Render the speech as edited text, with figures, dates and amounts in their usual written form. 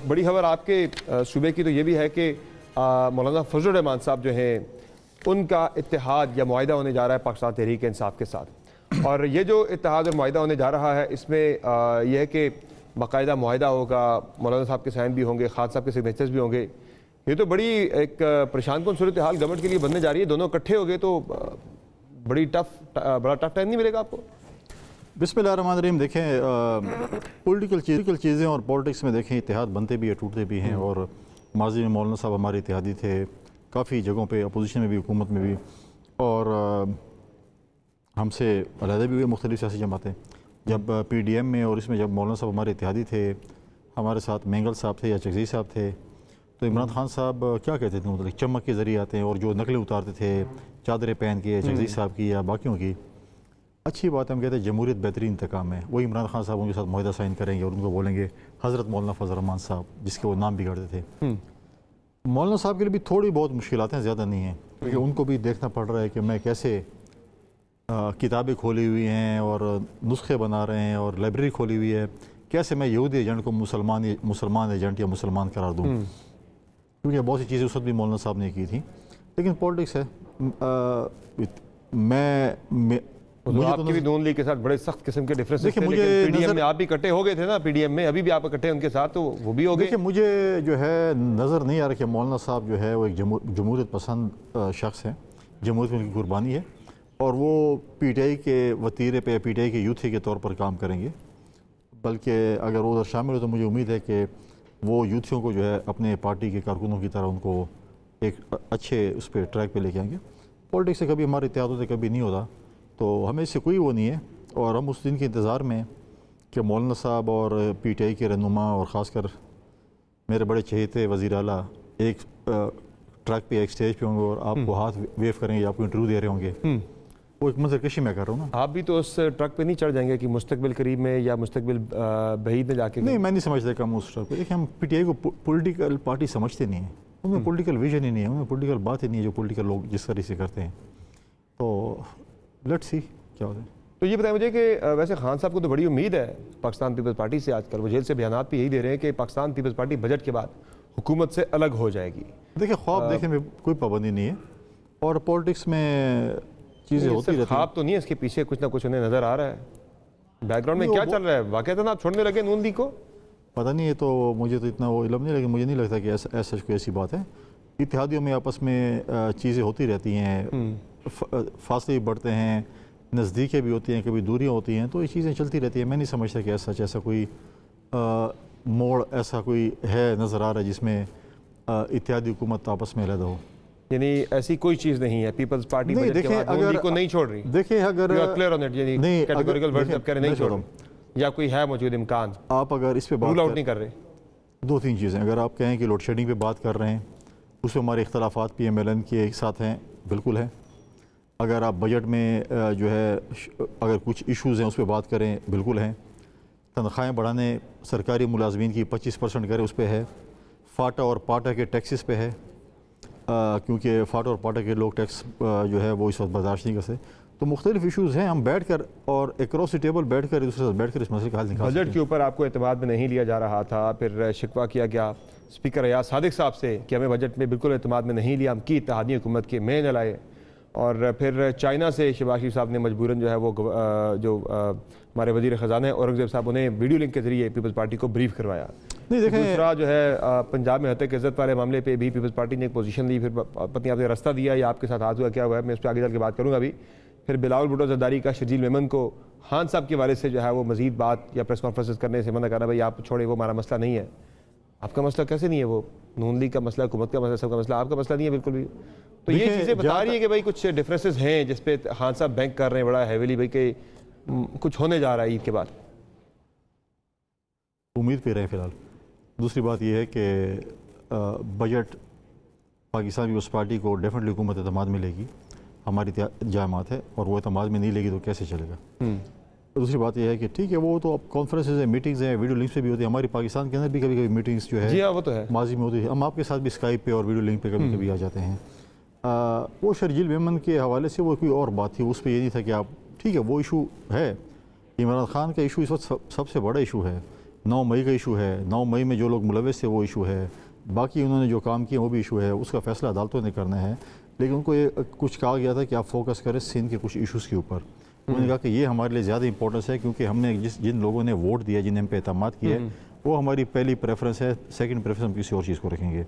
एक बड़ी खबर आपके सूबे की तो ये भी है कि मौलाना फजल रहमान साहब जो हैं उनका इत्तेहाद या मुआहिदा होने जा रहा है पाकिस्तान तहरीक इंसाफ के साथ। और ये जो इत्तेहाद और मुआहिदा होने जा रहा है इसमें यह है कि बाकायदा मुआहिदा होगा, मौलाना साहब के साइन भी होंगे, खान साहब के सिग्नेचर्स भी होंगे। ये तो बड़ी एक परेशान कौन सूरत हाल गवर्नमेंट के लिए बनने जा रही है। दोनों इकट्ठे हो गए तो बड़ा टफ टाइम नहीं मिलेगा आपको? बिस्मिल्लाहिर्रहमानिर्रहीम। देखें पॉलिटिकल चीज़ें और पॉलिटिक्स में देखें इत्तेहाद बनते भी है, टूटते भी हैं। और माजी में मौलाना साहब हमारे इत्तेहादी थे काफ़ी जगहों पे, अपोजिशन में भी, हुकूमत में भी, और हमसे अलहदा भी हुए मुख्तलिफ सियासी जमातें। जब PDM में और इसमें जब मौलाना साहब हमारे इत्तेहादी थे, हमारे साथ मेंगल साहब थे या चगज़ई साहब थे, तो इमरान खान साहब क्या कहते थे, मतलब चमक के ज़रिए आते हैं और जो नकलें उतारते थे चादरें पहन के चगज़ई साहब की या बाकियों की। अच्छी बात है, हम कहते हैं जमहूरियत बेहतरीन इंतकाम है। वही इमरान खान साहब उनके साथ मुआहिदा साइन करेंगे और उनको बोलेंगे हज़रत मौलाना फजल रहमान साहब, जिसके वो नाम बिगाड़ते थे। मौलाना साहब के लिए भी थोड़ी बहुत मुश्किलात हैं, ज़्यादा नहीं हैं, क्योंकि उनको भी देखना पड़ रहा है कि मैं कैसे किताबें खोली हुई हैं और नुस्खे बना रहे हैं और लाइब्रेरी खोली हुई है, कैसे मैं यहूदी एजेंट को मुसलमान एजेंट या मुसलमान करार दूँ, क्योंकि बहुत सी चीज़ें उस वक्त भी मौलाना साहब ने की थी। लेकिन पॉलिटिक्स है। मुझे आपकी भी नून लीग के साथ बड़े सख्त किस्म के डिफरेंस। देखिए मुझे PDM में आप भी इकट्ठे हो गए थे ना, PDM में अभी भी आप इकट्ठे उनके साथ, तो वो भी हो गए। देखिए मुझे जो है नज़र नहीं आ रहा कि मौलाना साहब जो है वो एक जमहूरियत पसंद शख्स है, जमहूरियत में उनकी कुर्बानी है, और वो PTI के वतीरे पे, PTI के यूथी के तौर पर काम करेंगे। बल्कि अगर वो उधर शामिल हो तो मुझे उम्मीद है कि वो यूथियों को जो है अपने पार्टी के कारकुनों की तरह उनको एक अच्छे उस पर ट्रैक पे लेके आएंगे। पॉलिटिक्स से कभी हमारे इत्तेहाद होते, कभी नहीं होता, तो हमें इससे कोई वो नहीं है। और हम उस दिन के इंतज़ार में कि मौलाना साहब और PTI के रहनुमा और ख़ासकर मेरे बड़े चहेते वज़ीर आला एक ट्रैक पे, एक स्टेज पे होंगे और आपको हाथ वेव करेंगे, आपको इंटरव्यू दे रहे होंगे। वो एक मंजर कशी मैं कर रहा हूँ ना। आप भी तो उस ट्रक पे नहीं चढ़ जाएंगे कि मुस्तकबिल करीब में या मुस्तकबिल बईद में जाके? नहीं, मैं नहीं समझता कि हम उस ट्रक पे। देखिए हम PTI को पॉलिटिकल पार्टी समझते नहीं हैं, उनमें पॉलिटिकल विजन ही नहीं है, उनमें पॉलिटिकल बात ही नहीं है जो पॉलिटिकल लोग जिस तरह से करते हैं। तो लेट्स सी क्या होता है। तो ये बताएं मुझे कि वैसे खान साहब को तो बड़ी उम्मीद है पाकिस्तान पीपल्स पार्टी से। आजकल वो जेल से बयानात भी यही दे रहे हैं कि पाकिस्तान पीपल्स पार्टी बजट के बाद हुकूमत से अलग हो जाएगी। देखिए ख्वाब देखने में कोई पाबंदी नहीं है, और पॉलिटिक्स में चीज़ें होती रहती हैं। ख्वाब तो नहीं है, इसके पीछे कुछ ना कुछ उन्हें नज़र आ रहा है। बैकग्राउंड में क्या चल रहा है? वाकई आप छोड़ने लगे नून लीग को? पता नहीं है, तो मुझे तो इतना वो इल्म नहीं, लेकिन मुझे नहीं लगता कि ऐसा कोई ऐसी बात है। इत्तेहादियों में आपस में चीज़ें होती रहती हैं, फासले भी बढ़ते हैं, नज़दीकें भी होती हैं, कभी दूरियाँ होती हैं, तो ये चीज़ें चलती रहती हैं। मैं नहीं समझता कि ऐसा कोई मोड़ ऐसा कोई है नज़र आ रहा है जिसमें इत्तेहादी हुकूमत आपस में अलग हो। यानी ऐसी कोई चीज़ नहीं है पीपल्स पार्टी बजट के बाद नून लीग को नहीं छोड़ रही? देखिए अगर क्लियर ऑन इट, यानी कैटेगोरिकल वर्ड अब कह रहे नहीं छोड़ रहे, या कोई है मौजूद इम्कान? आप अगर इस पे रूल आउट नहीं कर रहे? दो तीन चीज़ें, अगर आप कहें कि लोड शेडिंग पे बात कर रहे हैं, उसमें हमारे इख्तलाफात PMLN के साथ हैं, बिल्कुल है। अगर आप बजट में जो है अगर कुछ इश्यूज़ हैं उस पर बात करें, बिल्कुल हैं। तनख्वाहें बढ़ाने सरकारी मुलाजमीन की 25% करें, उस पर है। फाटा और पाटा के टैक्सेस पे है, क्योंकि फाटा और पाटा के लोग टैक्स जो है वो इस वक्त बर्दाश्त नहीं कर सकते। तो मुख्तलिफ इशूज़ हैं, हम बैठ कर और एक्रॉस द टेबल बैठ कर दूसरे साथ बैठ कर इस मसले का हल निकाल सकते हैं। बजट के ऊपर आपको एतमाद में नहीं लिया जा रहा था, फिर शिकवा किया गया स्पीकर अयाज सादिक साहब से कि हमें बजट में बिल्कुल एतमाद में नहीं लिया, हम की इत्तेहादी हुकूमत के में न लाए। और फिर चाइना से शहबाज शरीफ साहब ने मजबूरन जो है वो जो हमारे वज़ीर ख़जाना औरंगज़ेब साहब उन्हें वीडियो लिंक के जरिए पीपल्स पार्टी को ब्रीफ करवाया। नहीं देखें, दूसरा जो है पंजाब में हत्या की इज्जत वाले मामले पे भी पीपल्स पार्टी ने एक पोजीशन ली, फिर पत्नी आपने रास्ता दिया या आपके साथ हाथ हुआ, क्या हुआ है, मैं उस पर आगे चल के बात करूँगा अभी। फिर बिलावल भुट्टो जरदारी का शर्जील मेमन को खान साहब के वाले से जो है वो मजीद बात या प्रेस कॉन्फ्रेंस करने से मना करना, भाई आप छोड़े, वो हमारा मसला नहीं है। आपका मसला कैसे नहीं है? वो नून लीग का मसला, हुकूमत का मसला, सबका मसला, आपका मसला नहीं है बिल्कुल भी। तो ये चीज़ें बता रही है कि भाई कुछ डिफरेंसेस हैं जिस पे खान साहब बैंक कर रहे हैं बड़ा हैवीली, भाई कि कुछ होने जा रहा है ईद के बाद। उम्मीद पे रहे फिलहाल। दूसरी बात यह है कि बजट पाकिस्तान पीपल्स पार्टी को डेफिनेटली हुकूमत एतमाद में लेगी, हमारी जामात है, और वो एतमाद में नहीं लेगी तो कैसे चलेगा। दूसरी बात यह है कि ठीक है, वो तो अब कॉन्फ्रेंसेज हैं, मीटिंग्स हैं, वीडियो लिंक्स पे भी होती है। हमारी पाकिस्तान के अंदर भी कभी कभी मीटिंग्स जो है, जी हाँ, वो तो है, माजी में होती है। हम आपके साथ भी स्काइप पे और वीडियो लिंक पे कभी कभी आ जाते हैं। वो शर्जील मेमन के हवाले से वो कोई और बात थी, उस पर ये नहीं था कि आप ठीक है वो इशू है, इमरान खान का इशू इस वक्त सबसे बड़ा इशू है। 9 मई का इशू है, 9 मई में जो लोग मुलविस थे वो इशू है, बाकी उन्होंने जो काम किया वो भी इशू है, उसका फैसला अदालतों ने करना है। लेकिन उनको ये कुछ कहा गया था कि आप फोकस करें सिंध के कुछ इशूज़ के ऊपर। उन्होंने कहा कि ये हमारे लिए ज़्यादा इंपॉर्टेंस है, क्योंकि हमने जिन लोगों ने वोट दिया, जिन्हें हम पे एतमाद किया है, वो हमारी पहली प्रेफरेंस है, सेकंड प्रेफरेंस हम किसी और चीज़ को रखेंगे।